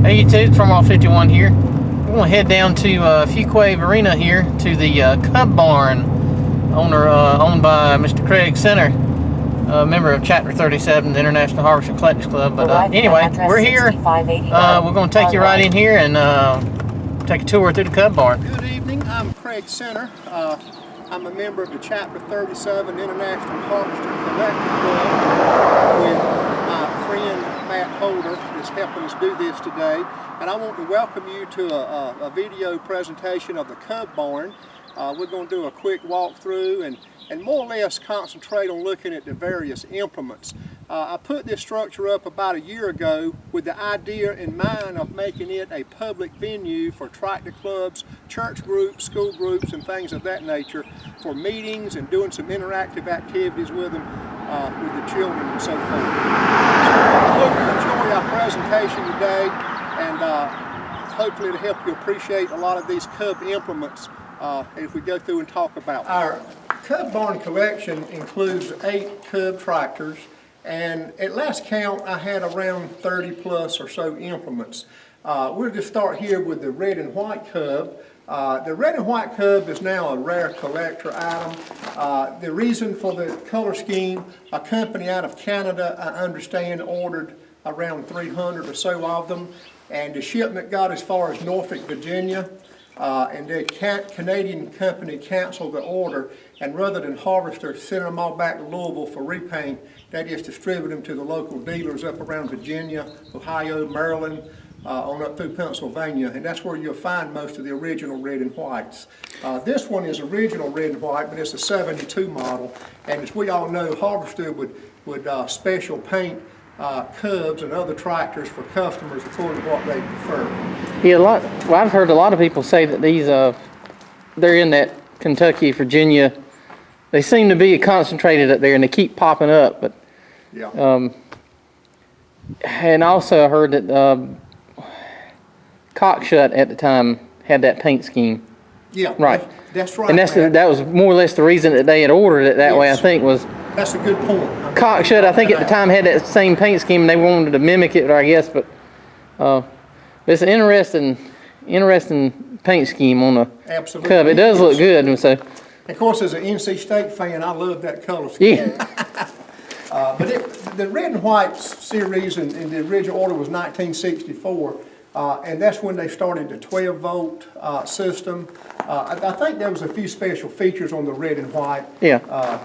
Hey YouTube, it's Farmall51 here. We're going to head down to Fuquay Arena here to the Cub Barn, owned by Mr. Craig Center, a member of Chapter 37, the International Harvester Collectors Club. But anyway, we're here. We're going to take you right in here and take a tour through the Cub Barn. Good evening, I'm Craig Center. I'm a member of the Chapter 37 International Harvester Collectors Club with my friend Matt Holder that's helping us do this today. And I want to welcome you to a video presentation of the Cub Barn. We're going to do a quick walkthrough and more or less concentrate on looking at the various implements. I put this structure up about a year ago with the idea in mind of making it a public venue for tractor clubs, church groups, school groups, and things of that nature for meetings and doing some interactive activities with them, with the children and so forth. So I hope you enjoy our presentation today, and hopefully it'll help you appreciate a lot of these Cub implements as we go through and talk about them. Our Cub Barn collection includes 8 Cub tractors, and at last count I had around 30 plus or so implements. We'll just start here with the red and white Cub. The red and white Cub is now a rare collector item. The reason for the color scheme, a company out of Canada, I understand, ordered around 300 or so of them, and the shipment got as far as Norfolk, Virginia. And the Canadian company canceled the order, and rather than harvester sending them all back to Louisville for repaint, they just distributed them to the local dealers up around Virginia, Ohio, Maryland, on up through Pennsylvania, and that's where you'll find most of the original red and whites. This one is original red and white, but it's a 72 model, and as we all know, harvester would special paint Cubs and other tractors for customers according to what they prefer. Yeah, well, I've heard a lot of people say that these, they're in that Kentucky, Virginia. They seem to be concentrated up there, and they keep popping up. But yeah. And also I heard that Cockshut at the time had that paint scheme. Yeah, right. That's right. And that was more or less the reason that they had ordered it that way. I think was. That's a good point. Cockshut, I think at the time had that same paint scheme, and they wanted to mimic it, I guess. But it's an interesting paint scheme on the Absolutely. Cub. It does look good, and so. Of course, as an NC State fan, I love that color scheme. Yeah. But the red and white series in the original order was 1964, and that's when they started the 12-volt system. I think there was a few special features on the red and white. Yeah.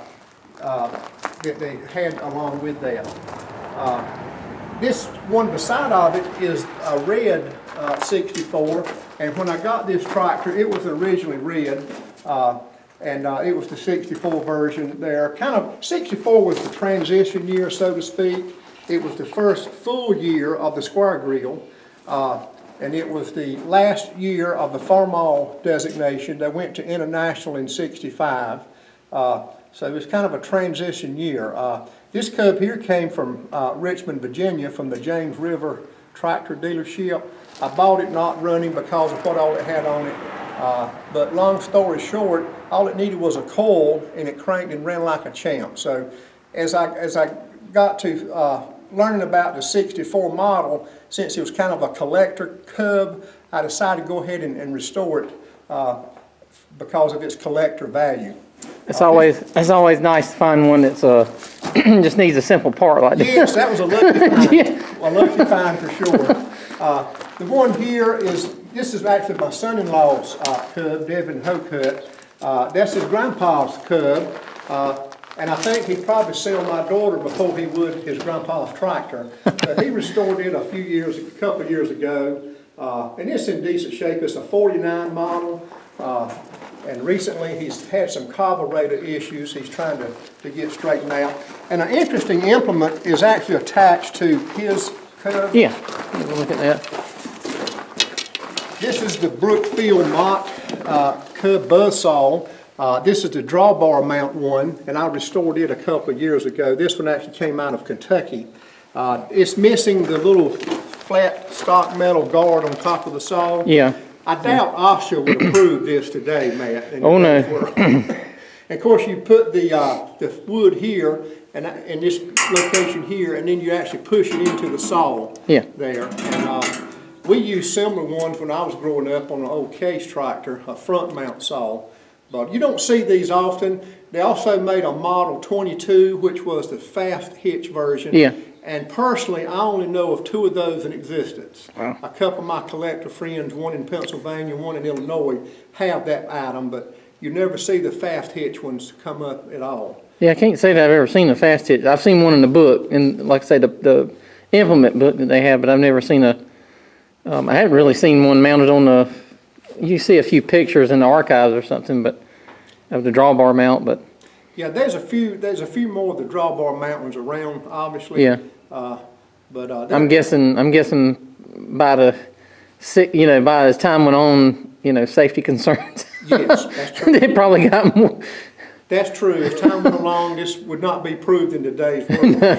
That they had along with that. This one beside of it is a red 64, and when I got this tractor, it was originally red, and it was the 64 version there. Kind of 64 was the transition year, so to speak. It was the first full year of the square grill, and it was the last year of the Farmall designation. They went to international in 65. So it was kind of a transition year. This Cub here came from Richmond, Virginia, from the James River tractor dealership. I bought it not running because of what all it had on it. But long story short, all it needed was a coil, and it cranked and ran like a champ. So as I got to learning about the 64 model, since it was kind of a collector Cub, I decided to go ahead and restore it because of its collector value. It's always nice to find one that's just needs a simple part like this. Yes, that was a lucky find. Yeah. A lucky find for sure. The one here this is actually my son-in-law's Cub, Devin Hocut. That's his grandpa's Cub, and I think he'd probably sell my daughter before he would his grandpa's tractor. But he restored it a couple of years ago, and it's in decent shape. It's a 49 model. And recently he's had some carburetor issues he's trying to get straightened out. And an interesting implement is actually attached to his Cub. Yeah, look at that. This is the Brookfield Mott Cub buzzsaw. This is the drawbar mount one, and I restored it a couple of years ago. This one actually came out of Kentucky. It's missing the little flat stock metal guard on top of the saw. Yeah. I doubt OSHA would approve this today, Matt. Oh no. And of course, you put the wood here and in this location here, and then you actually push it into the saw. Yeah. There. And We used similar ones when I was growing up on an old case tractor, a front mount saw. But you don't see these often. They also made a Model 22, which was the fast hitch version. Yeah. And personally, I only know of 2 of those in existence. Wow. A couple of my collector friends, one in Pennsylvania, one in Illinois, have that item, but you never see the fast hitch ones come up at all. Yeah, I can't say that I've ever seen a fast hitch. I've seen one in the book, and like I say, the implement book that they have, but I've never seen a. I haven't really seen one mounted on the. You see a few pictures in the archives or something, but of the drawbar mount, but. Yeah, there's a few more of the drawbar mount ones around, obviously. Yeah. I'm guessing by by as time went on, safety concerns. Yes, that's true. They probably got more. That's true. As time went along, this would not be proved in today's world, for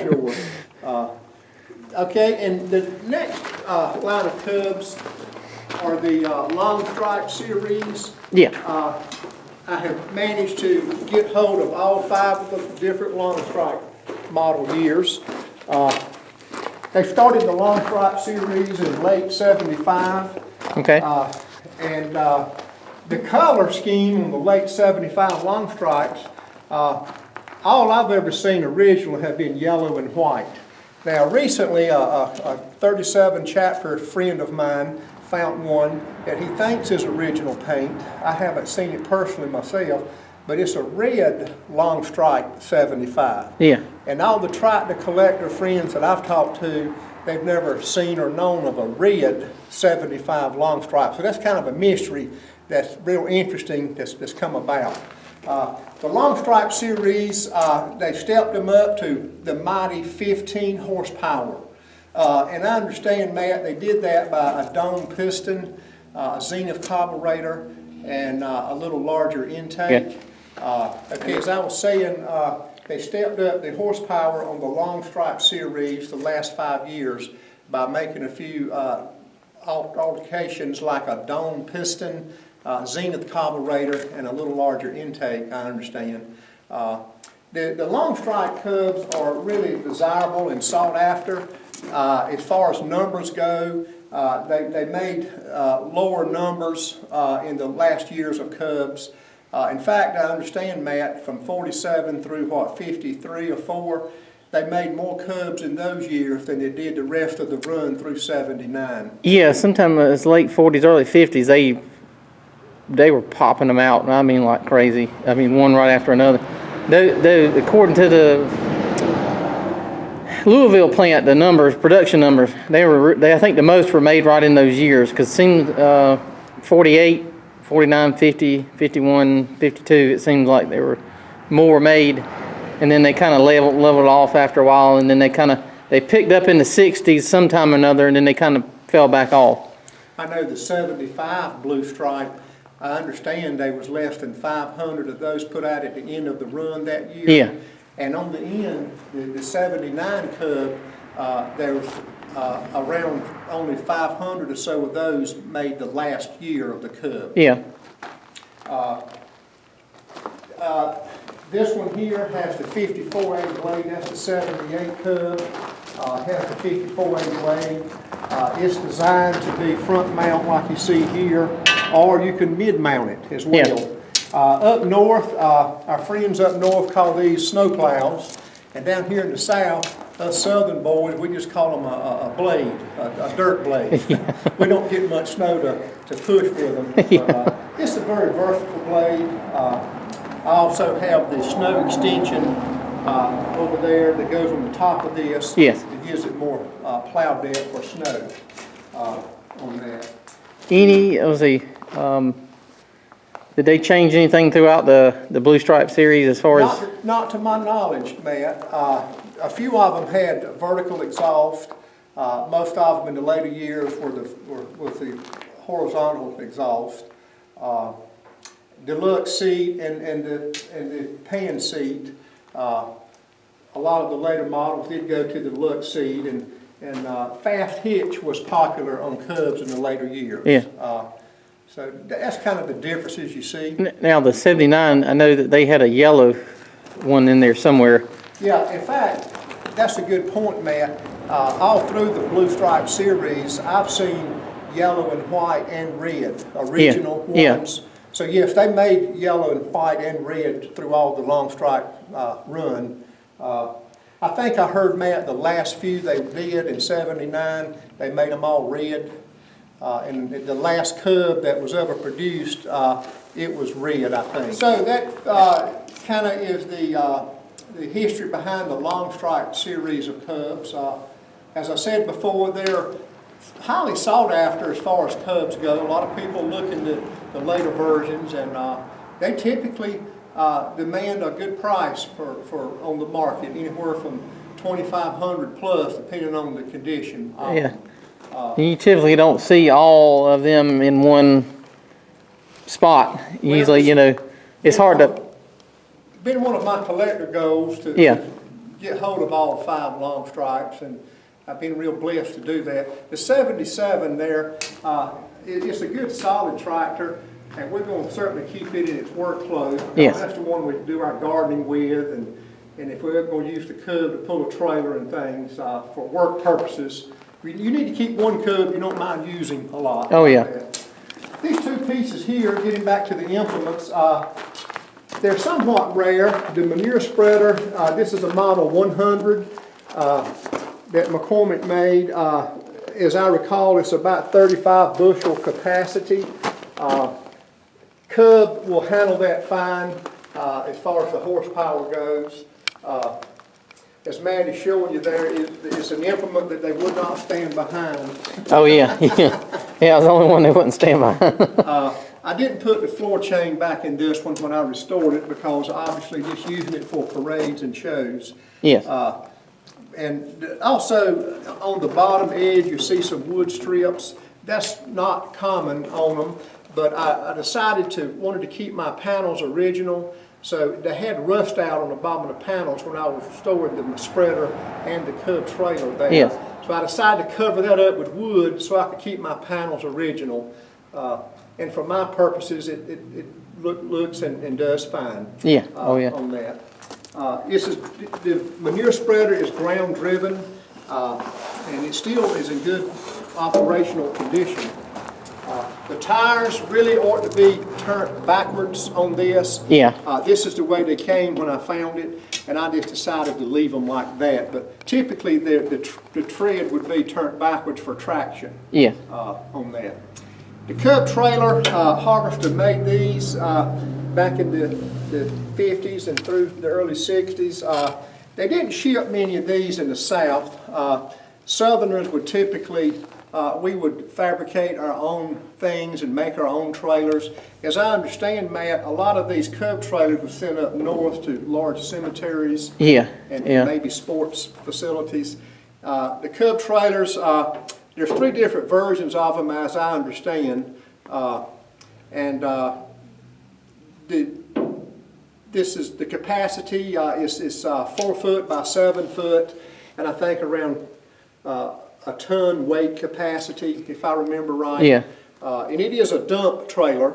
sure. Okay, and the next line of Cubs are the Long Stripe series. Yeah. I have managed to get hold of all 5 of the different Long Stripe model years. They started the Long Stripe series in late '75. Okay. And the color scheme on the late '75 Long Stripes, all I've ever seen originally have been yellow and white. Now recently a 37 chapter friend of mine found one that he thinks is original paint. I haven't seen it personally myself, but it's a red Long Stripe 75. Yeah. And all the tractor collector friends that I've talked to, they've never seen or known of a red 75 Long Stripe. So that's kind of a mystery that's real interesting that's come about. The Long Stripe series, they stepped them up to the mighty 15 horsepower. And I understand, Matt, they did that by a dome piston, a zenith carburetor, and a little larger intake. Okay, as I was saying, they stepped up the horsepower on the Long Stripe series the last 5 years by making a few altercations like a dome piston, zenith carburetor, and a little larger intake, I understand. The Long Stripe Cubs are really desirable and sought after. As far as numbers go, they made lower numbers in the last years of Cubs. In fact, I understand, Matt, from 47 through 53 or 4, they made more Cubs in those years than they did the rest of the run through 79. Yeah, sometime it's late 40s, early 50s, they were popping them out, I mean like crazy. I mean, one right after another. According to the Louisville plant, the numbers, production numbers, I think the most were made right in those years, because it seemed 48, 49, 50, 51, 52, it seems like there were more made, and then they kind of leveled off after a while, and then they picked up in the 60s sometime or another, and then they kind of fell back off. I know the 75 Blue Stripe, I understand there was less than 500 of those put out at the end of the run that year. Yeah. And on the end, the 79 Cub, there was around only 500 or so of those made the last year of the Cub. Yeah. This one here has the 54A blade, that's the 78 Cub, has the 54A blade. It's designed to be front mount like you see here, or you can mid mount it as well. Yeah. Up north, our friends up north call these snow plows, and down here in the south, us southern boys, we just call them a blade, a dirt blade. Yeah. We don't get much snow to push with them. Yeah. It's a very versatile blade. I also have the snow extension over there that goes on the top of this. Yes. It gives it more plow depth for snow on that. Did they change anything throughout the Blue Stripe series as far as? Not to my knowledge, Matt. A few of them had vertical exhaust. Most of them in the later years were with the horizontal exhaust. Deluxe seat and the pan seat. A lot of the later models did go to the deluxe seat, and fast hitch was popular on Cubs in the later years. Yeah. So that's kind of the differences you see. Now the 79, I know that they had a yellow one in there somewhere. Yeah, in fact, that's a good point, Matt. All through the Blue Stripe series, I've seen yellow and white and red, original Yeah. ones. So yes, they made yellow and white and red through all the long stripe run. I think I heard, Matt, the last few they did in '79, they made them all red. And the last cub that was ever produced, it was red, I think. So that kind of is the history behind the long stripe series of cubs. As I said before, they're highly sought after as far as cubs go. A lot of people look into the later versions, and they typically demand a good price for on the market, anywhere from $2,500 plus, depending on the condition. Yeah. You typically don't see all of them in one spot. Usually, you know, it's hard to. Been one of my collector goals to get hold of all 5 long stripes, and I've been real blessed to do that. The 77 there, it's a good solid tractor, and we're going to certainly keep it in its workflow. Yes. That's the one we do our gardening with, and if we're going to use the cub to pull a trailer and things for work purposes, you need to keep one cub you don't mind using a lot. Oh, yeah. These 2 pieces here, getting back to the implements, they're somewhat rare. The manure spreader, this is a model 100 that McCormick made. As I recall, it's about 35 bushel capacity. Cub will handle that fine as far as the horsepower goes. As Matt is showing you there, it's an implement that they would not stand behind. Oh yeah, yeah. I was the only one that wouldn't stand behind. I didn't put the floor chain back in this one when I restored it because obviously just using it for parades and shows. Yes. And also on the bottom edge you see some wood strips. That's not common on them, but I decided wanted to keep my panels original. So they had rust out on the bottom of the panels when I was restoring the spreader and the cub trailer there. Yes. So I decided to cover that up with wood so I could keep my panels original. And for my purposes, it looks and does fine. Yeah. Oh yeah. On that. The manure spreader is ground driven, and it still is in good operational condition. The tires really ought to be turned backwards on this. Yeah. This is the way they came when I found it, and I just decided to leave them like that. But typically, the tread would be turned backwards for traction. Yeah. On that. The cub trailer, Harvester made these back in the 50s and through the early 60s. They didn't ship many of these in the South. Southerners would typically, we would fabricate our own things and make our own trailers. As I understand, Matt, a lot of these cub trailers were sent up north to large cemeteries and maybe sports facilities. The cub trailers, there's 3 different versions of them as I understand. This is the capacity is 4 foot by 7 foot, and I think around a ton weight capacity, if I remember right. Yeah. And it is a dump trailer.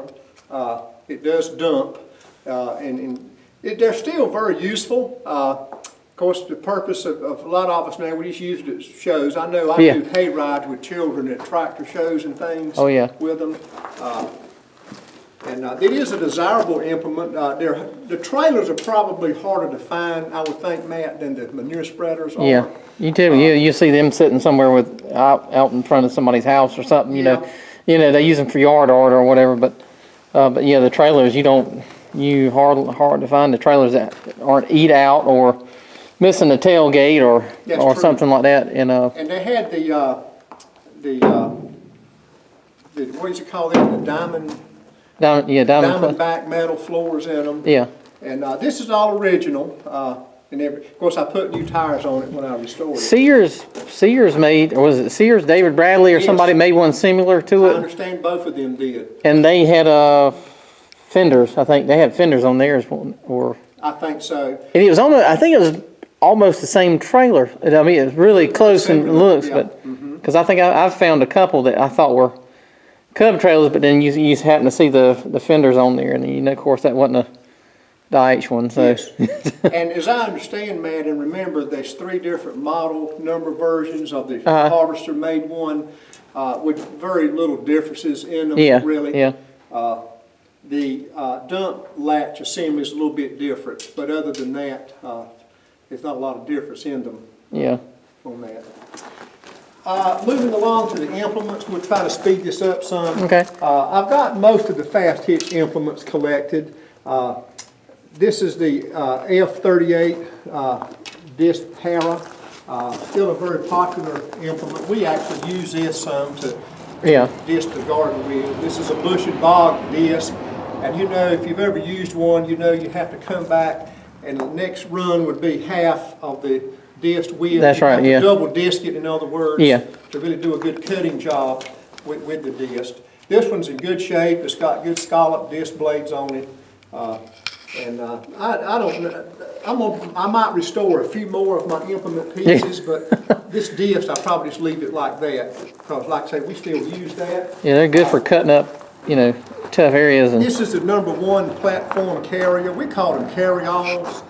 It does dump, and they're still very useful. Of course, the purpose of a lot of us now, we just use it at shows. I know I do hay rides with children at tractor shows and things. Oh, yeah. With them. And it is a desirable implement. The trailers are probably harder to find, I would think, Matt, than the manure spreaders are. Yeah, you see them sitting somewhere out in front of somebody's house or something. You know, they use them for yard art or whatever. But yeah, the trailers hard to find the trailers that aren't eat out or missing a tailgate or something like that. And they had the what is it called? The diamond back metal floors in them. Yeah. And this is all original. Of course, I put new tires on it when I restored it. Sears made, or was it Sears, David Bradley, or somebody made one similar to it? I understand both of them did. And they had fenders. I think they had fenders on theirs, or I think so. And it was I think it was almost the same trailer. I mean, it's really close in looks, but because I think I've found a couple that I thought were cub trailers, but then you happen to see the fenders on there, and of course that wasn't a DH one. So. Yes. And as I understand, Matt, and remember, there's 3 different model number versions of the Harvester made one. with very little differences in them, Yeah, really. yeah. The dump latch assembly is a little bit different, but other than that, there's not a lot of difference in them. Yeah. On that. Moving along to the implements, we'll try to speed this up some. Okay. I've got most of the fast hitch implements collected. This is the F38 disc harrow. Still a very popular implement. We actually use this some to disc the garden with. This is a bush and bog disc, and you know, if you've ever used one, you know you have to come back, and the next run would be half of the disc width. That's right, you have to double disc it, in other words, Yeah. to really do a good cutting job with the disc. This one's in good shape. It's got good scallop disc blades on it. I might restore a few more of my implement pieces, but this disc, I'll probably just leave it like that, because like I say, we still use that. Yeah, they're good for cutting up, you know, tough areas. And This is the #1 platform carrier. We call them carry-alls.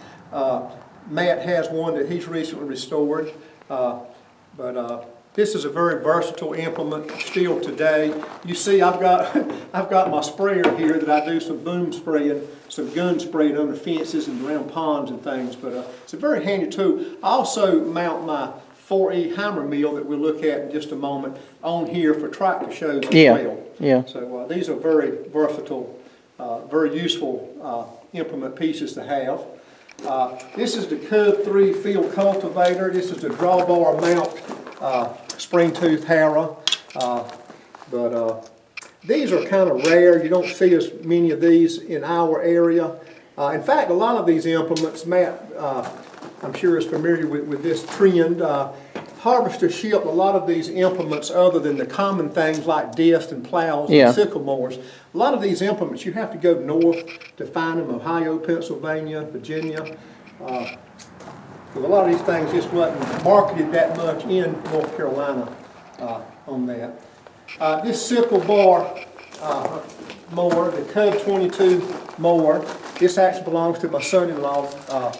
Matt has one that he's recently restored, but this is a very versatile implement still today. You see, I've got my sprayer here that I do some boom spraying, some gun spraying under fences and around ponds and things. But it's a very handy tool. I also mount my 4E hammer mill that we'll look at in just a moment on here for tractor shows as well. Yeah. So these are very versatile, very useful implement pieces to have. This is the Cub 3 field cultivator. This is the drawbar mount spring tooth harrow. But these are kind of rare. You don't see as many of these in our area. In fact, a lot of these implements, Matt, I'm sure is familiar with this trend. Harvesters ship a lot of these implements other than the common things like discs and plows and sickle mowers. A lot of these implements, you have to go north to find them, Ohio, Pennsylvania, Virginia. Because a lot of these things just wasn't marketed that much in North Carolina on that. This sickle bar mower, the Cub 22 mower, this actually belongs to my son-in-law,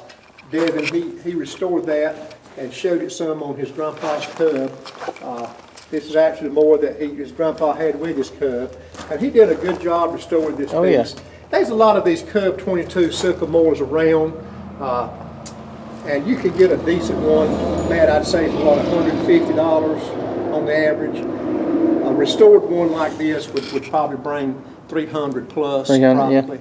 Devin. He restored that and showed it some on his grandpa's Cub. This is actually the mower that his grandpa had with his Cub, and he did a good job restoring this piece. There's a lot of these Cub 22 sickle mowers around, and you can get a decent one, Matt, I'd say for about $150 on the average. A restored one like this would probably bring 300 plus, 300, probably.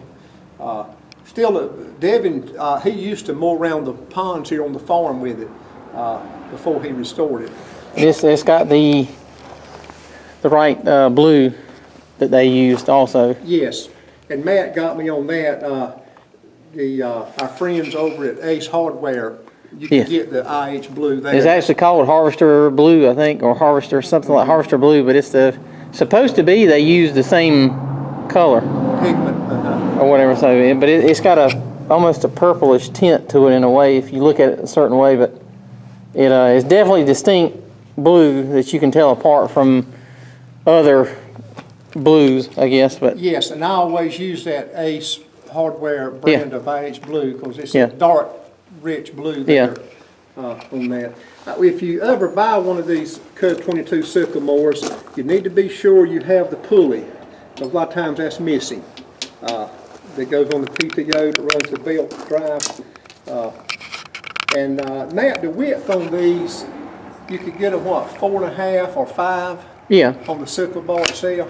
Yeah. Still, Devin, he used to mow around the ponds here on the farm with it before he restored it. It's got the right blue that they used also. Yes, and Matt got me on that. Our friends over at Ace Hardware, you can get the IH blue there. It's actually called Harvester Blue, I think, or Harvester, something like Harvester Blue, but it's supposed to be they use the same color. Pigment. Or whatever, so, but it's got almost a purplish tint to it in a way if you look at it a certain way, but it is definitely distinct blue that you can tell apart from other blues, I guess. But yes, and I always use that Ace Hardware brand of IH blue because it's a dark, rich blue there on that. If you ever buy one of these Cub 22 sickle mowers, you need to be sure you have the pulley. A lot of times that's missing. That goes on the PTO that runs the belt drive. Now the width on these, you could get a 4.5 or 5 on the sickle bar itself.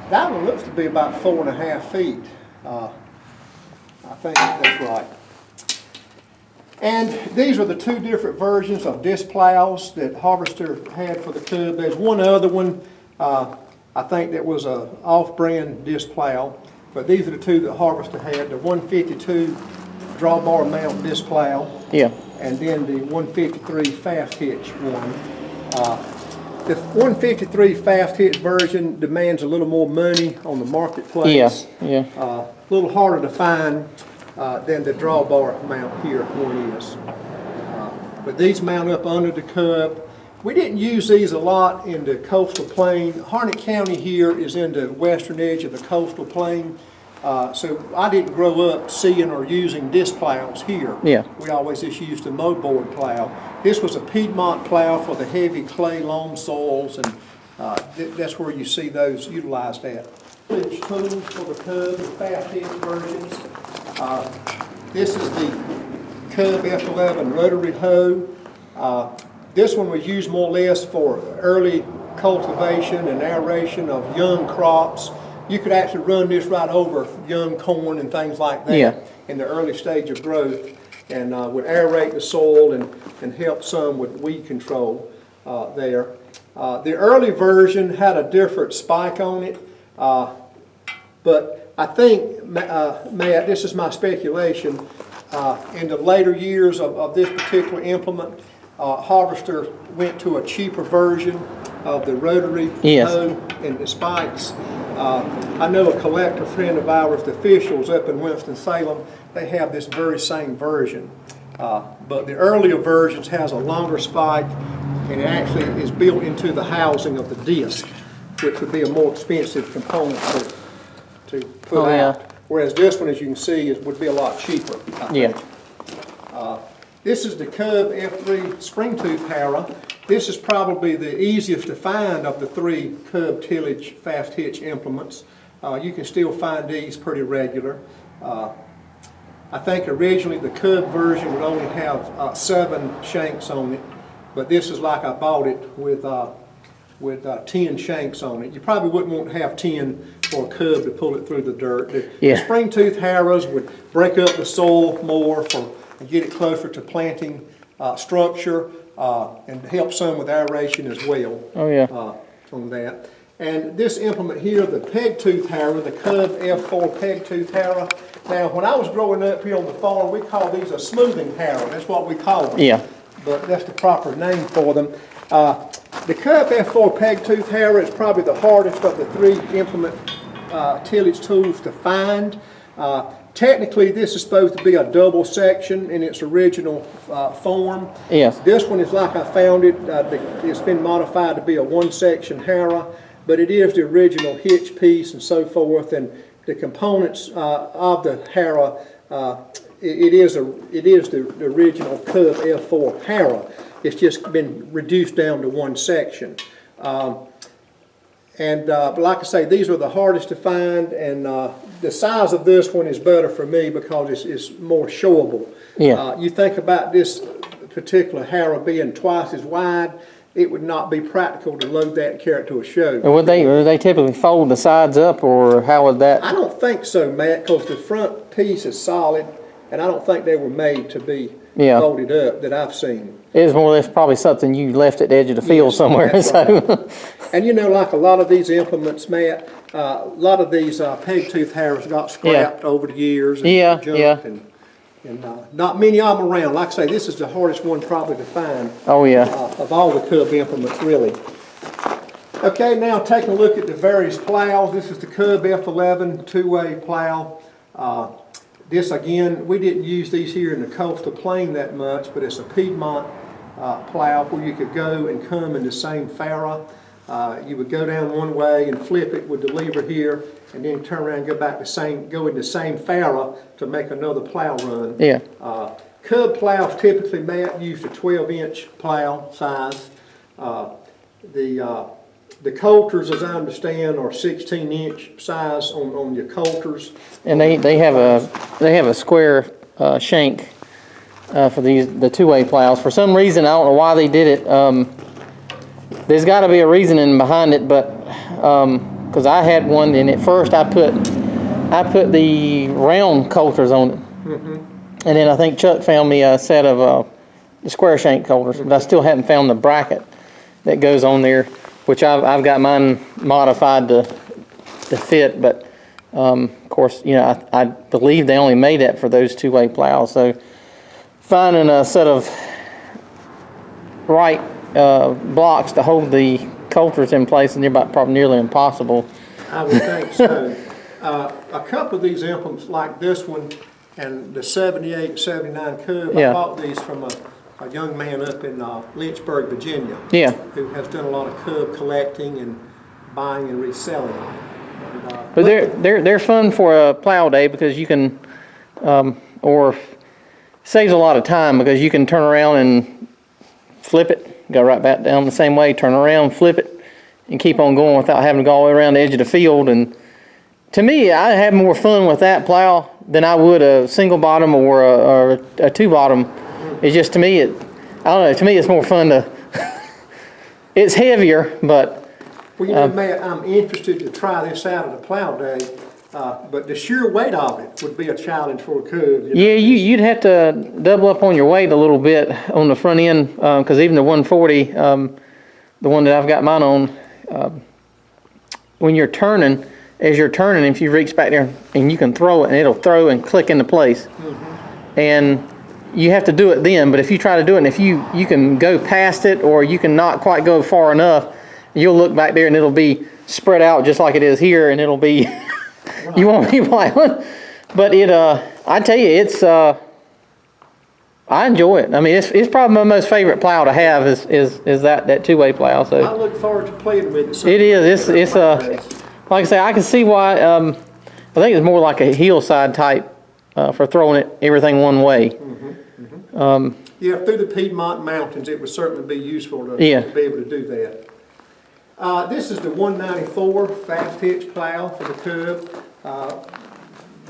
That one looks to be about 4.5 feet. I think that's right. And these are the two different versions of disc plows that Harvester had for the Cub. There's one other one, I think that was a off-brand disc plow, but these are the two that Harvester had, the 152 drawbar mount disc plow, and then the 153 fast hitch one. The 153 fast hitch version demands a little more money on the marketplace. A little harder to find than the drawbar mount here one is. But these mount up under the Cub. We didn't use these a lot in the coastal plain. Harnett County here is in the western edge of the coastal plain. So I didn't grow up seeing or using disc plows here. We always just used a mow board plow. This was a Piedmont plow for the heavy clay loam soils and That's where you see those utilized at. Tillage tools for the Cub, the fast hitch versions. This is the Cub F11 rotary hoe. This one was used more or less for early cultivation and aeration of young crops. You could actually run this right over young corn and things like that in the early stage of growth, and would aerate the soil and help some with weed control there. The early version had a different spike on it, but I think, Matt, this is my speculation, in the later years of this particular implement, Harvester went to a cheaper version of the rotary hoe and the spikes. I know a collector friend of ours, the Officials up in Winston-Salem, they have this very same version. But the earlier versions has a longer spike, and it actually is built into the housing of the disc, which would be a more expensive component to put out. Whereas this one, as you can see, would be a lot cheaper. This is the Cub F3 spring tooth harrow. This is probably the easiest to find of the 3 Cub tillage fast hitch implements. You can still find these pretty regular. I think originally the Cub version would only have 7 shanks on it, but this is like I bought it with 10 shanks on it. You probably wouldn't want to have 10 for a Cub to pull it through the dirt. The spring tooth harrows would break up the soil more and get it closer to planting structure and help some with aeration as well. On that. And this implement here, the peg tooth harrow, the Cub F4 peg tooth harrow. Now, when I was growing up here on the farm, we called these a smoothing harrow. That's what we call them. But that's the proper name for them. The Cub F4 peg tooth harrow is probably the hardest of the 3 implement tillage tools to find. Technically, this is supposed to be a double section in its original form. This one is like I found it. It's been modified to be a 1-section harrow, but it is the original hitch piece and so forth. And the components of the harrow, it is the original Cub F4 harrow. It's just been reduced down to 1 section. But like I say, these are the hardest to find, and the size of this one is better for me because it's more showable. You think about this particular harrow being twice as wide, it would not be practical to load that and carry it to a show. Would they typically fold the sides up, or how would that? I don't think so, Matt, because the front piece is solid, and I don't think they were made to be folded up that I've seen. It is more or less probably something you left at the edge of the field somewhere. Right. And you know, like a lot of these implements, Matt, a lot of these peg tooth harrows got scrapped over the years and junked, and not many of them around. Like I say, this is the hardest one probably to find. Of all the Cub implements, really. Okay, now taking a look at the various plows. This is the Cub F11 2-way plow. This again, we didn't use these here in the coastal plain that much, but it's a Piedmont plow where you could go and come in the same farrow. You would go down one way and flip it with the lever here, and then turn around and go in the same farrow to make another plow run. Cub plows typically, Matt, used a 12-inch plow size. The coulters, as I understand, are 16-inch size on your coulters. And they have a square shank for the 2-way plows. For some reason, I don't know why they did it. There's got to be a reasoning behind it, but because I had one, and at first I put the round coulters on it, and then I think Chuck found me a set of the square shank coulters, but I still haven't found the bracket that goes on there, which I've got mine modified to fit, but of course, you know, I believe they only made that for those 2-way plows. So finding a set of right blocks to hold the coulters in place is probably nearly impossible. I would think so. A couple of these implements like this one and the 78 and 79 Cub, I bought these from a young man up in Lynchburg, Virginia, who has done a lot of Cub collecting and buying and reselling. But they're fun for a plow day because you can, or saves a lot of time because you can turn around and flip it, go right back down the same way, turn around, flip it, and keep on going without having to go all the way around the edge of the field. And to me, I have more fun with that plow than I would a single bottom or a two bottom. It's just, to me, I don't know, to me it's more fun to, it's heavier, but. Well, you know, Matt, I'm interested to try this out at a plow day, but the sheer weight of it would be a challenge for a cub. You know? Yeah, you'd have to double up on your weight a little bit on the front end, because even the 140, the one that I've got mine on, when you're turning, as you're turning, if you reach back there and you can throw it, and it'll throw and click into place. And you have to do it then, but if you try to do it, and if you can go past it, or you can not quite go far enough, you'll look back there and it'll be spread out just like it is here, and it'll be, you won't be plowing. But it, I tell you, it's, I enjoy it. I mean, it's probably my most favorite plow to have is that two-way plow. So I look forward to playing with it. It is. It's like I say, I can see why. I think it's more like a hillside type for throwing it everything one way. Yeah, through the Piedmont Mountains, it would certainly be useful to be able to do that. This is the 194 fast hitch plow for the Cub.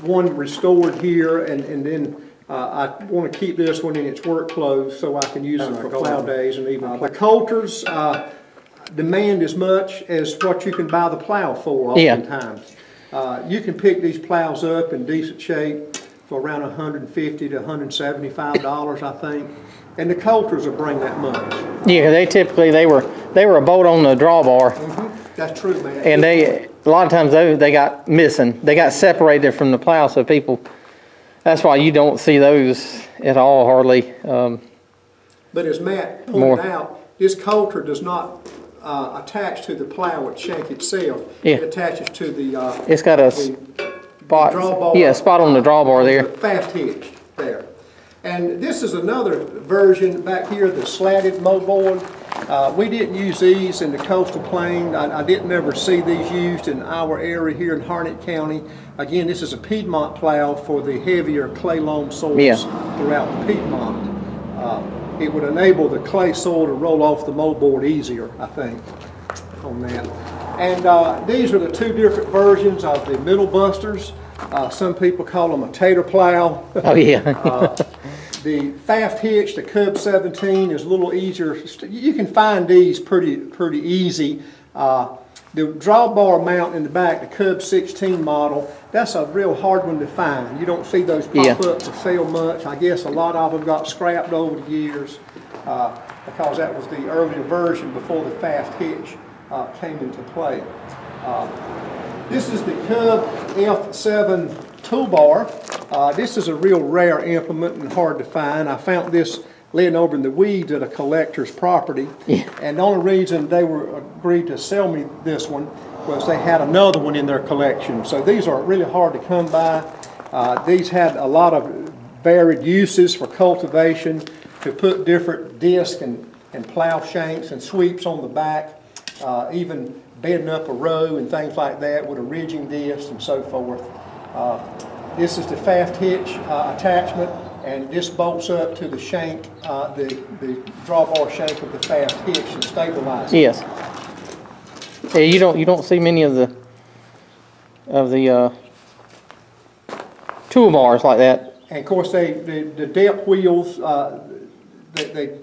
One restored here, and then I want to keep this one in its work clothes so I can use it for plow days and even the coulters demand as much as what you can buy the plow for oftentimes. You can pick these plows up in decent shape for around $150 to $175, I think. And the coulters will bring that much. Yeah, they were a bolt on the drawbar. That's true, man. And a lot of times they got missing. They got separated from the plow, so people, that's why you don't see those at all hardly. But as Matt pointed out, this coulter does not attach to the plow at shank itself. It attaches to the it's got a spot, spot on the drawbar there. The fast hitch there. And this is another version back here, the slatted moldboard. We didn't use these in the coastal plain. I didn't ever see these used in our area here in Harnett County. Again, this is a Piedmont plow for the heavier clay loam soils throughout Piedmont. It would enable the clay soil to roll off the moldboard easier, I think, on that. And these are the two different versions of the middle busters. Some people call them a tater plow. Oh yeah. The fast hitch, the Cub 17, is a little easier. You can find these pretty easy. The drawbar mount in the back, the Cub 16 model, that's a real hard one to find. You don't see those pop up for sale much. I guess a lot of them got scrapped over the years because that was the earlier version before the fast hitch came into play. This is the Cub F7 toolbar. This is a real rare implement and hard to find. I found this laying over in the weeds at a collector's property. And the only reason they were agreed to sell me this one was they had another one in their collection. So these are really hard to come by. These had a lot of varied uses for cultivation, to put different disc and plow shanks and sweeps on the back, even bedding up a row and things like that with a ridging disc and so forth. This is the fast hitch attachment, and this bolts up to the shank, the drawbar shank of the fast hitch and stabilizes. Yes. Yeah, you don't see many of the toolbars like that. And of course, the depth wheels, they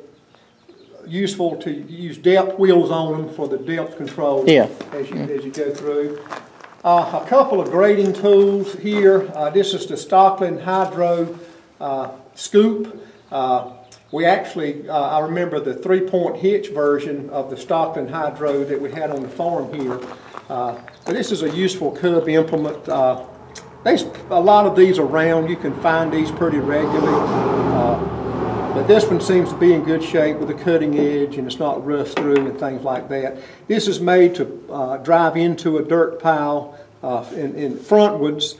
useful to use depth wheels on them for the depth control as you go through. A couple of grading tools here. This is the Stockland Hydro scoop. We actually, I remember the 3-point hitch version of the Stockland Hydro that we had on the farm here. But this is a useful Cub implement. There's a lot of these around. You can find these pretty regularly. But this one seems to be in good shape with a cutting edge, and it's not rust through and things like that. This is made to drive into a dirt pile in frontwards.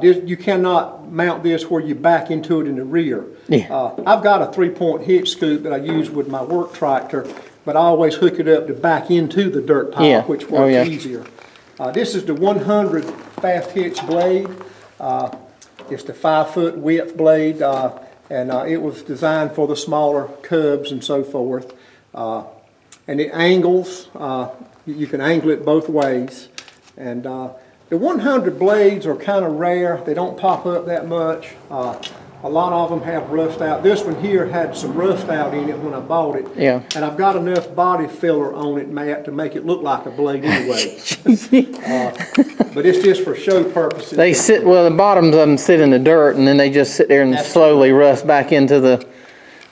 You cannot mount this where you back into it in the rear. I've got a 3-point hitch scoop that I use with my work tractor, but I always hook it up to back into the dirt pile, which works easier. This is the 100 fast hitch blade. It's the 5-foot width blade. And it was designed for the smaller Cubs and so forth. and it angles. You can angle it both ways. And the 100 blades are kind of rare. They don't pop up that much. A lot of them have rust out. This one here had some rust out in it when I bought it. Yeah. And I've got enough body filler on it, Matt, to make it look like a blade anyway. But it's just for show purposes. They sit, well, the bottoms of them sit in the dirt, and then they just sit there and slowly rust back into the,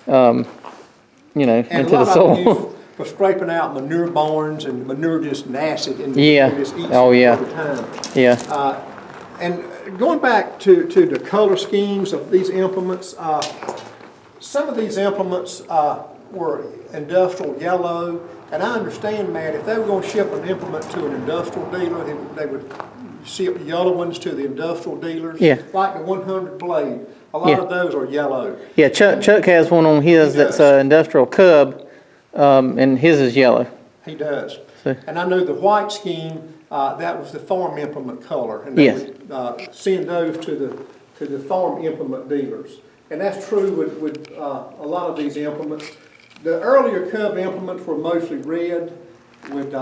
you know, and into the soil. Used for scraping out manure barns, and manure just acid and Yeah. just eats Oh, it yeah. over time. Yeah. And going back to the color schemes of these implements, some of these implements were industrial yellow, and I understand, Matt, if they were going to ship an implement to an industrial dealer, they would ship yellow ones to the industrial dealers. Yeah. Like the 100 blade, a lot of those are yellow. Yeah, Chuck has one on his that's industrial cub, and his is yellow. He does. So. And I know the white scheme, that was the farm implement color, and they would send those to the farm implement dealers. And that's true with a lot of these implements. The earlier cub implements were mostly red, with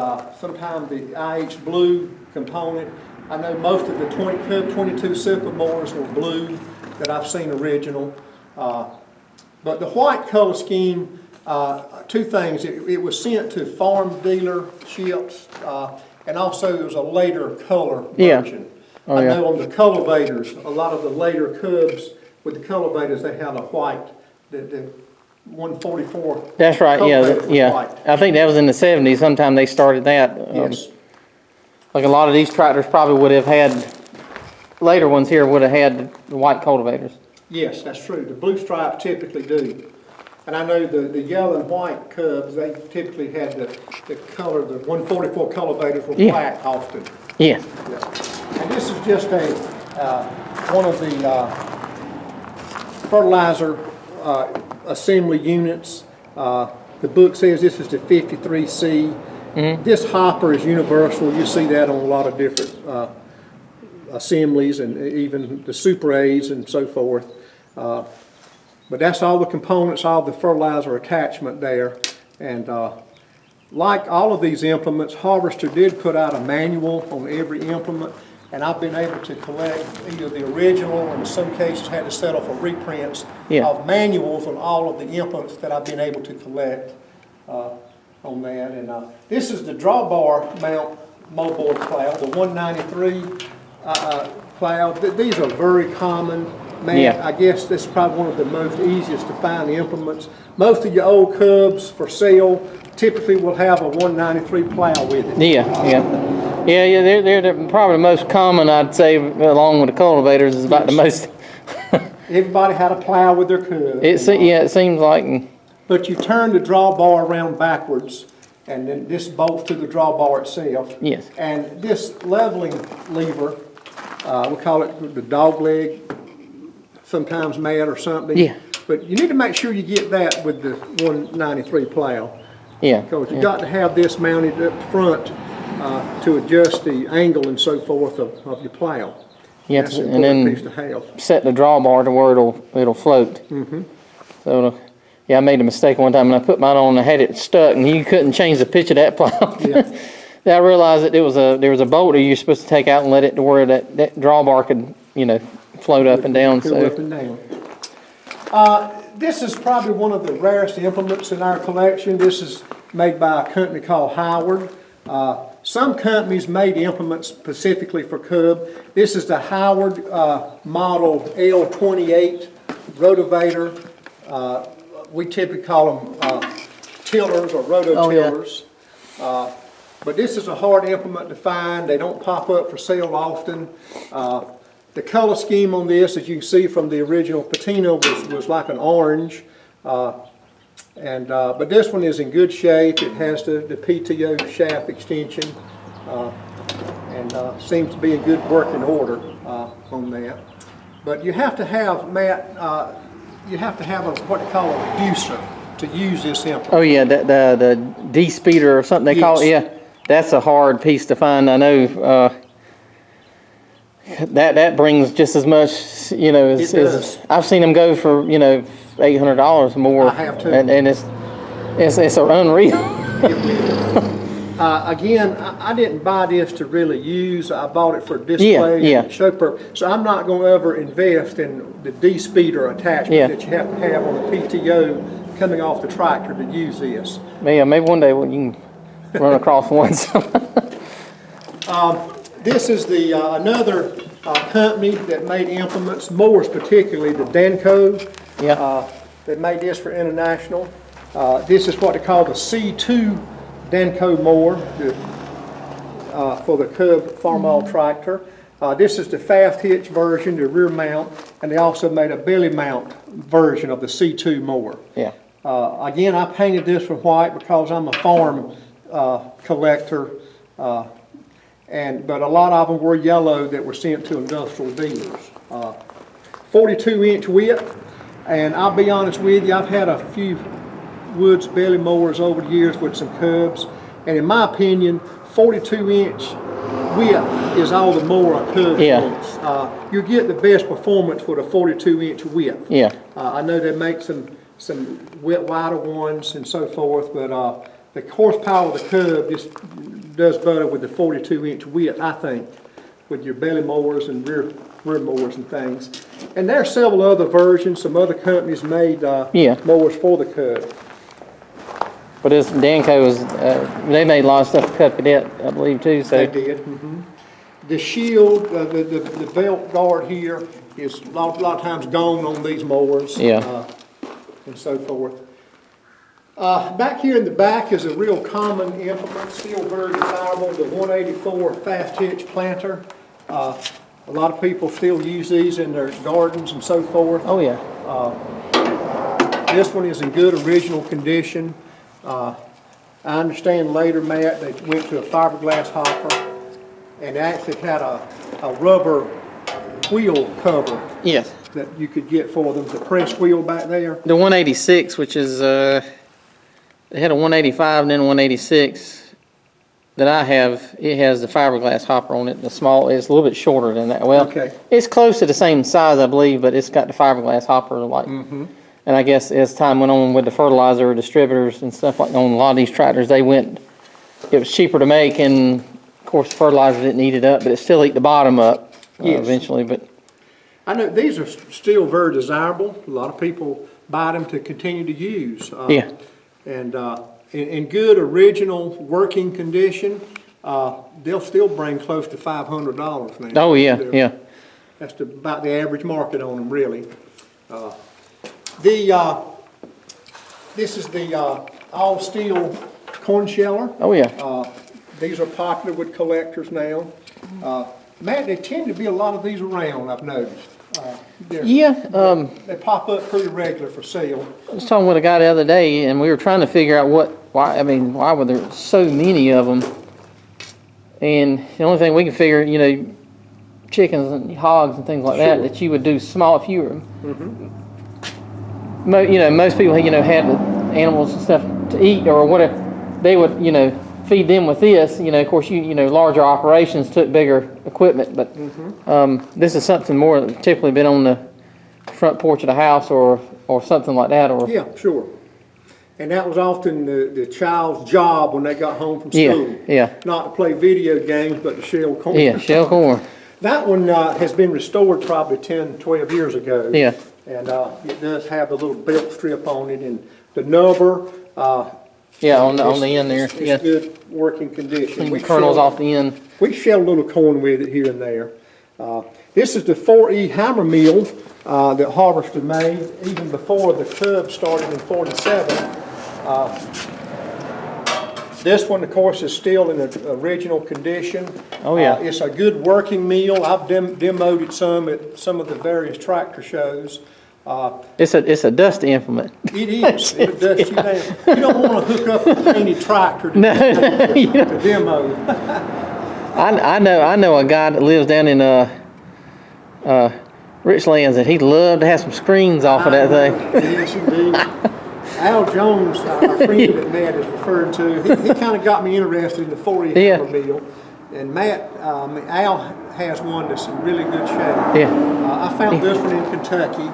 sometimes the IH blue component. I know most of the Cub 22 sycamores were blue that I've seen original. But the white color scheme, two things. It was sent to farm dealerships, and also it was a later color version. Oh, I know on the cultivators, a lot of the later cubs with the cultivators, they had a white, the 144. That's right, yeah. White. I think that was in the 70s. Sometime they started that. Yes. Like a lot of these tractors probably would have had, later ones here would have had the white cultivators. Yes, that's true. The blue stripes typically do. And I know the yellow and white cubs, they typically had the color, the 144 cultivators were black often. Yeah. And this is just one of the fertilizer assembly units. The book says this is the 53C. This hopper is universal. You see that on a lot of different assemblies, and even the Super A's and so forth. But that's all the components, all the fertilizer attachment there. And like all of these implements, Harvester did put out a manual on every implement, and I've been able to collect either the original, or in some cases had to settle for reprints of manuals on all of the implements that I've been able to collect on that. And this is the drawbar mount moldboard plow, the 193 plow. These are very common. Man, I guess this is probably one of the most easiest to find implements. Most of your old cubs for sale typically will have a 193 plow with it. They're probably the most common, I'd say, along with the cultivators, is about the most. Everybody had a plow with their cubs. It seems like. But you turn the drawbar around backwards, and then this bolts to the drawbar itself. Yes. And this leveling lever, we call it the dog leg, sometimes mat or something. Yeah. But you need to make sure you get that with the 193 plow. Yeah. Because you got to have this mounted up front to adjust the angle and so forth of your plow. Yeah, and then piece to have. Set the drawbar to where it'll float. So I made a mistake one time when I put mine on. I had it stuck, and you couldn't change the pitch of that plow. Then I realized that there was a bolt that you're supposed to take out and let it to where that drawbar could, float up and down. Up and down. This is probably one of the rarest implements in our collection. This is made by a company called Howard. Some companies made implements specifically for cub. This is the Howard model L28 rotavator. We typically call them tillers or rototillers. But this is a hard implement to find. They don't pop up for sale often. The color scheme on this, as you can see from the original patina, was like an orange. But this one is in good shape. It has the PTO shaft extension, and seems to be in good working order on that. But you have to have, Matt, you have to have what they call a reducer to use this implement. Oh yeah, the D-speeder or something they call it. Yeah, that's a hard piece to find. I know. That brings just as much, as I've seen them go for, $800 more. I have too. And it's unreal. It will. Again, I didn't buy this to really use. I bought it for display and show purpose. So I'm not going to ever invest in the de-speeder attachment that you have to have on the PTO coming off the tractor to use this. Yeah, maybe one day when you can run across one. This is the another company that made implements, mowers particularly, the Danco. Yeah. That made this for international. This is what they call the C2 Danco mower for the Cub Farmall tractor. This is the fast hitch version, the rear mount, and they also made a belly mount version of the C2 mower. Yeah. Again, I painted this with white because I'm a farm collector, but a lot of them were yellow that were sent to industrial dealers. 42-inch width, and I'll be honest with you, I've had a few Woods belly mowers over the years with some Cubs, and in my opinion, 42-inch width is all the mower a Cub wants. You get the best performance with a 42-inch width. Yeah. I know they make some wider ones and so forth, but the horsepower of the Cub just does better with the 42-inch width, I think, with your belly mowers and rear mowers and things. And there are several other versions. Some other companies made mowers for the Cub. But this Danco is, they made a lot of stuff for Cub Cadet, I believe, too. So they did. Mm-hmm. The shield, the belt guard here is a lot of times gone on these mowers. And so forth. Back here in the back is a real common implement, still very desirable, the 184 fast hitch planter. A lot of people still use these in their gardens and so forth. Oh yeah. This one is in good original condition. I understand later, Matt, they went to a fiberglass hopper and actually had a rubber wheel cover. Yes. That you could get for them, the press wheel back there. The 186, which is, they had a 185 and then a 186 that I have, it has the fiberglass hopper on it. The small, it's a little bit shorter than that. Well, it's close to the same size, I believe, but it's got the fiberglass hopper like. And I guess as time went on with the fertilizer distributors and stuff like on a lot of these tractors, it was cheaper to make, and of course the fertilizer didn't eat it up, but it still ate the bottom up eventually. But I know these are still very desirable. A lot of people buy them to continue to use. And in good original working condition, they'll still bring close to $500 now. Oh yeah, That's about the average market on them, really. This is the all steel corn sheller. Oh yeah. These are popular with collectors now. Matt, there tend to be a lot of these around, I've noticed. They pop up pretty regular for sale. I was talking with a guy the other day, and we were trying to figure out why were there so many of them? And the only thing we can figure, chickens and hogs and things like that you would do small if you were. Most people, had the animals and stuff to eat or whatever. They would, feed them with this. Of course, larger operations took bigger equipment, but this is something more that's typically been on the front porch of the house or something like that. Or yeah, sure. And that was often the child's job when they got home from school. Not to play video games, but to shell corn. Yeah, shell corn. That one has been restored probably 10, 12 years ago. Yeah. And it does have a little belt strip on it, and the nubber. On the end there. It's good working condition. Clean the kernels off the end. We shell a little corn with it here and there. This is the 4E hammer mill that Harvester made even before the Cub started in '47. This one, of course, is still in the original condition. Oh yeah. It's a good working mill. I've demoed it some at some of the various tractor shows. It's a dusty implement. It is. It'll dust you down. You don't want to hook up a painted tractor to demo. I know a guy that lives down in Richlands, and he'd love to have some screens off of that thing. Yes, indeed. Al Jones, our friend that Matt is referring to, he kind of got me interested in the 4E hammer mill. And Matt, Al has one that's in really good shape. I found this one in Kentucky.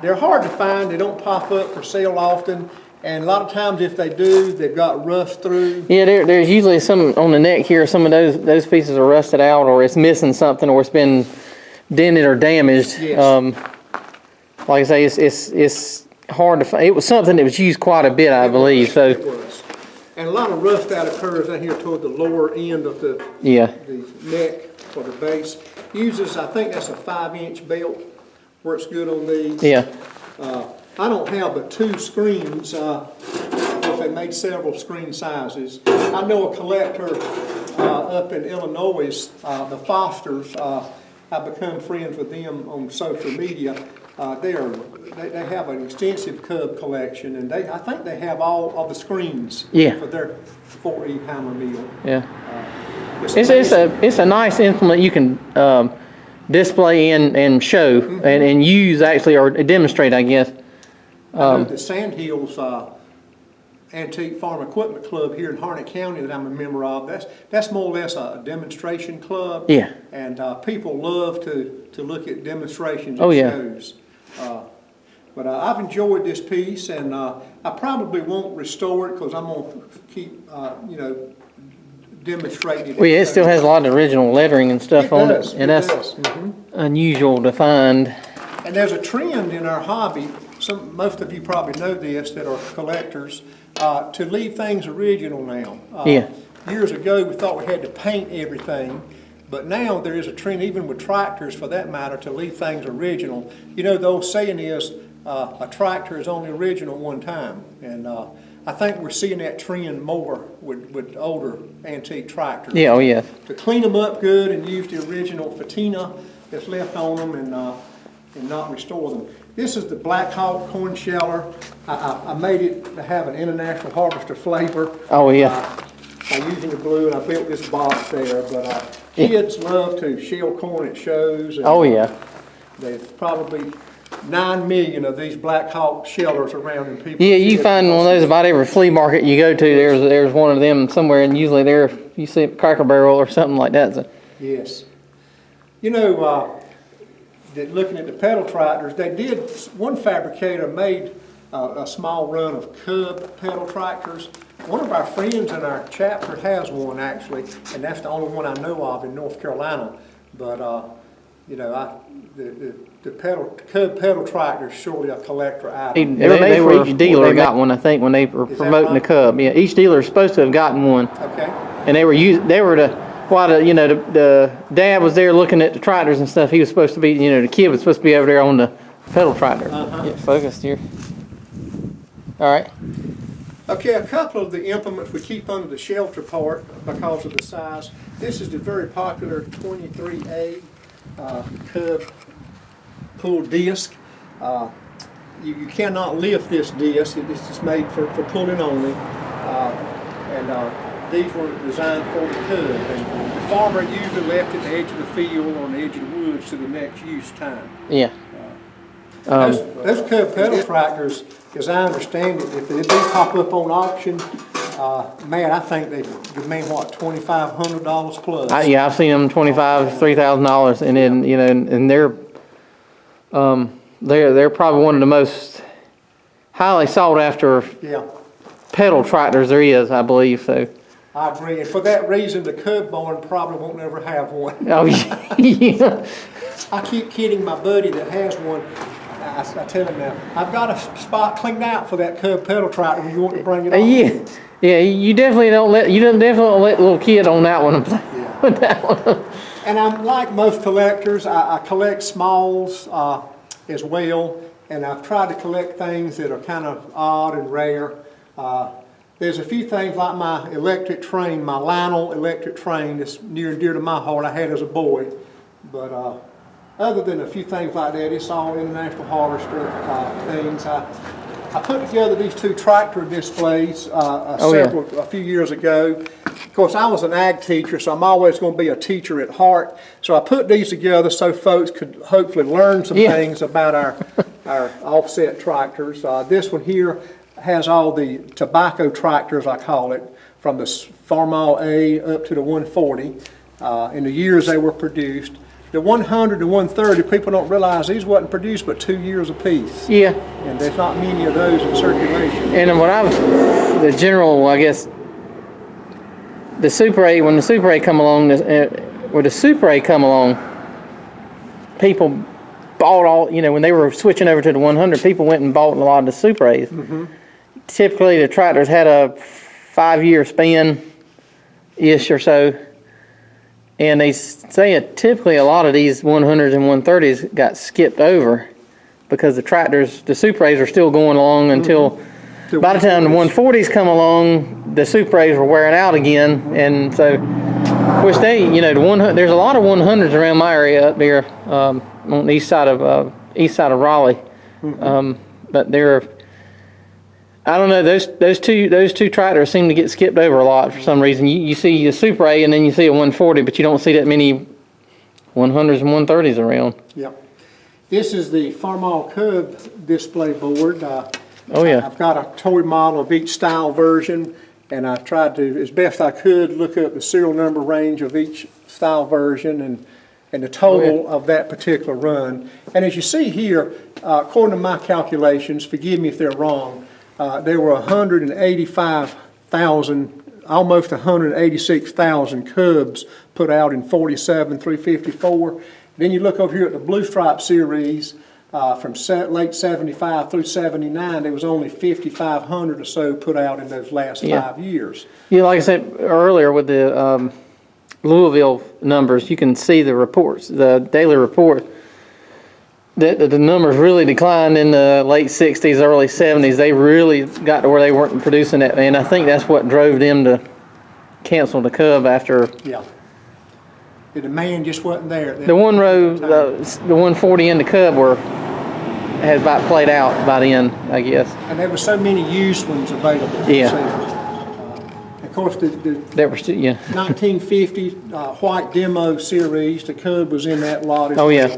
They're hard to find. They don't pop up for sale often. And a lot of times if they do, they've got rust through. Yeah, there's usually some on the neck here. Some of those pieces are rusted out, or it's missing something, or it's been dented or damaged. Yes. Like I say, it's hard to find. It was something that was used quite a bit, I believe. So. It was. And a lot of rust out occurs down here toward the lower end of the neck or the base. Uses, I think that's a 5-inch belt. Works good on these. Yeah. I don't have but 2 screens. If they made several screen sizes. I know a collector up in Illinois, the Fosters. I've become friends with them on social media. They have an extensive cub collection, and I think they have all of the screens for their 4E hammer mill. Yeah. It's a nice implement you can display and show and use actually, or demonstrate, I guess. I know the Sandhills Antique Farm Equipment Club here in Harnett County that I'm a member of. That's more or less a demonstration club. Yeah. And people love to look at demonstrations and shows. But I've enjoyed this piece, and I probably won't restore it because I'm going to keep, demonstrating it. Well, yeah, it still has a lot of original lettering and stuff on it, and that's unusual to find. And there's a trend in our hobby. Most of you probably know this that are collectors, to leave things original now. Years ago, we thought we had to paint everything. But now there is a trend, even with tractors for that matter, to leave things original. You know, the old saying is, a tractor is only original one time. And I think we're seeing that trend more with older antique tractors. Yeah, oh yeah. To clean them up good and use the original patina that's left on them and not restore them. This is the Black Hawk corn sheller. I made it to have an International Harvester flavor. Oh yeah. I'm using the blue, and I built this box there, but kids love to shell corn at shows. And, there's probably 9 million of these Black Hawk shellers around, and people. Yeah, you find one of those about every flea market you go to. There's one of them somewhere, and usually you see a Cracker Barrel or something like that. So. Yes. You know, looking at the pedal tractors, one fabricator made a small run of cub pedal tractors. One of our friends in our chapter has one actually, and that's the only one I know of in North Carolina. But the cub pedal tractor is surely a collector item. Each dealer got one, I think, when they were promoting the cub. Yeah, each dealer is supposed to have gotten one. Okay. And the dad was there looking at the tractors and stuff. He was supposed to be, the kid was supposed to be over there on the pedal tractor. Get focused here. All right. Okay, a couple of the implements we keep under the shelter part because of the size. This is the very popular 23A Cub pull disc. You cannot lift this disc. It's just made for pulling only. These were designed for the cub. And the farmer usually left at the edge of the field or on the edge of the woods to the next use time. Yeah. Those cub pedal tractors, as I understand it, if they do pop up on auction, man, I think they demand what, $2,500 plus. I've seen them $2,500, $3,000, and then and they're probably one of the most highly sought after pedal tractors there is, I believe. So. I agree, and for that reason, the cub barn probably won't ever have one. Oh yeah. I keep kidding my buddy that has one. I tell him now, I've got a spot cleaned out for that cub pedal tractor when you want to bring it on. Yeah, you definitely don't let the little kid on that one play with that one. And I'm like most collectors, I collect smalls as well, and I've tried to collect things that are kind of odd and rare. There's a few things like my electric train, my Lionel electric train that's near and dear to my heart I had as a boy. But other than a few things like that, it's all International Harvester things. I put together these 2 tractor displays a few years ago. Of course, I was an ag teacher, so I'm always going to be a teacher at heart. So I put these together so folks could hopefully learn some things about our offset tractors. This one here has all the tobacco tractors, I call it, from the Farmall A up to the 140 in the years they were produced. the 100 to 130, people don't realize these wasn't produced but 2 years apiece. Yeah. And there's not many of those in circulation. And what the general, I guess, the Super 8, when the Super 8 come along, people bought all, when they were switching over to the 100, people went and bought a lot of the Super 8s. Mm-hmm. Typically, the tractors had a 5-year span-ish or so. And they say typically a lot of these 100s and 130s got skipped over because the tractors, the Super 8s are still going along until by the time the 140s come along, the Super 8s were wearing out again. And so, which they, there's a lot of 100s around my area up there on the east side of Raleigh. But they're, I don't know, those two tractors seem to get skipped over a lot for some reason. You see a Super 8 and then you see a 140, but you don't see that many 100s and 130s around. Yeah. This is the Farmall Cub display board. Oh yeah. I've got a toy model of each style version, and I tried to, as best I could, look up the serial number range of each style version and the total of that particular run. And as you see here, according to my calculations, forgive me if they're wrong, there were 185,000, almost 186,000 cubs put out in 47 through 54. Then you look over here at the Blue Stripe series, from late 75 through 79, there was only 5,500 or so put out in those last 5 years. Yeah, like I said earlier with the Louisville numbers, you can see the reports, the daily report, that the numbers really declined in the late 60s, early 70s. They really got to where they weren't producing that, and I think that's what drove them to cancel the Cub after. Yeah. The demand just wasn't there. The one row, the 140 and the Cub had about played out by then, I guess. And there were so many used ones available. Yeah. Of course, the that were 1950 white demo series, the Cub was in that lot as well. Yeah.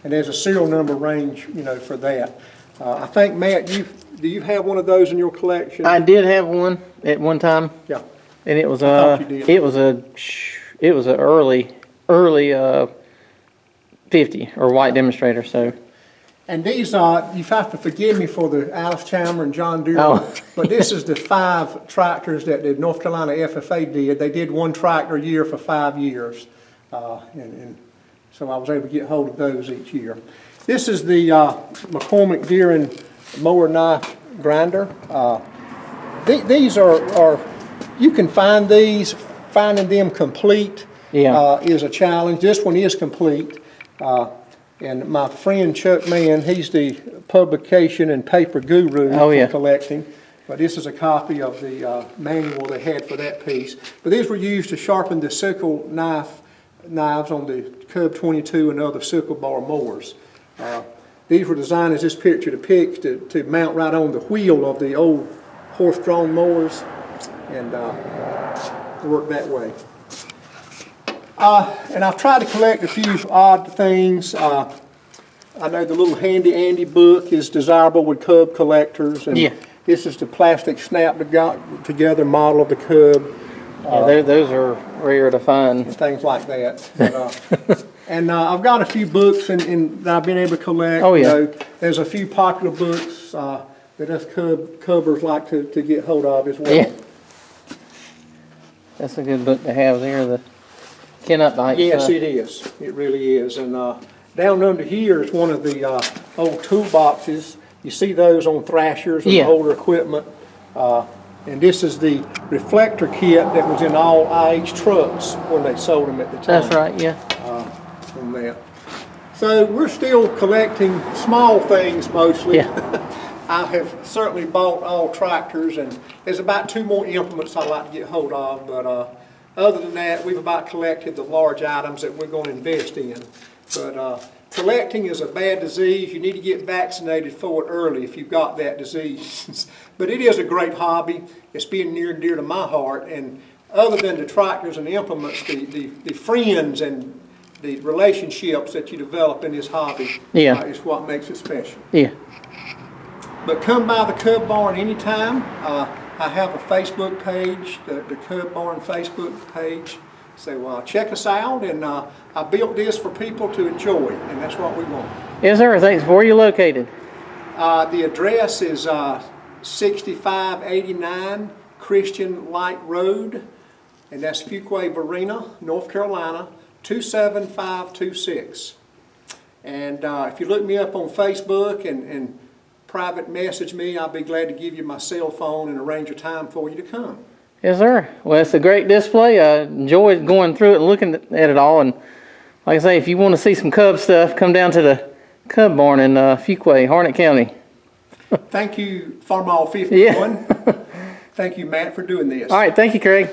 And there's a serial number range, for that. I think, Matt, do you have one of those in your collection? I did have one at one time. Yeah. And it was it was a early 50 or white demonstrator. So. And these you have to forgive me for the Alice Chandler and John Deere, but this is the 5 tractors that the North Carolina FFA did. They did one tractor a year for 5 years, and so I was able to get hold of those each year. This is the McCormick Deere mower knife grinder. These are you can find these. Finding them complete is a challenge. This one is complete. And my friend Chuck Mann, he's the publication and paper guru for collecting. But this is a copy of the manual they had for that piece. But these were used to sharpen the sickle knives on the Cub 22 and other sickle bar mowers. These were designed as this picture depicts to mount right on the wheel of the old horse-drawn mowers and work that way. And I've tried to collect a few odd things. I know the little Handy Andy book is desirable with Cub collectors. And this is the plastic snap-together model of the Cub. Those are rare to find. Things like that. But, and I've got a few books that I've been able to collect. Oh, yeah. There's a few popular books that us Cubbers like to get hold of as well. Yeah. That's a good book to have there. The Cannot Bite. Yes, it is. It really is. And down under here is one of the old toolboxes. You see those on thrashers and older equipment. And this is the reflector kit that was in all IH trucks when they sold them at the time. That's right, yeah. On that. So we're still collecting small things mostly. Yeah. I have certainly bought all tractors, and there's about 2 more implements I'd like to get hold of, but other than that, we've about collected the large items that we're going to invest in. But collecting is a bad disease. You need to get vaccinated for it early if you've got that disease. But it is a great hobby. It's been near and dear to my heart, and other than the tractors and the implements, the friends and the relationships that you develop in this hobby is what makes it special. Yeah. But come by the Cub Barn anytime. I have a Facebook page, the Cub Barn Facebook page. So check us out, and I built this for people to enjoy, and that's what we want. Yes, sir. Thanks. Where are you located? The address is 6589 Christian Light Road, and that's Fuquay Varina, North Carolina, 27526. And if you look me up on Facebook and private message me, I'll be glad to give you my cell phone and arrange a time for you to come. Yes, sir. Well, it's a great display. I enjoyed going through it and looking at it all. And like I say, if you want to see some Cub stuff, come down to the Cub Barn in Fuquay, Harnett County. Thank you, Farmall51. Yeah. Thank you, Matt, for doing this. All right. Thank you, Craig.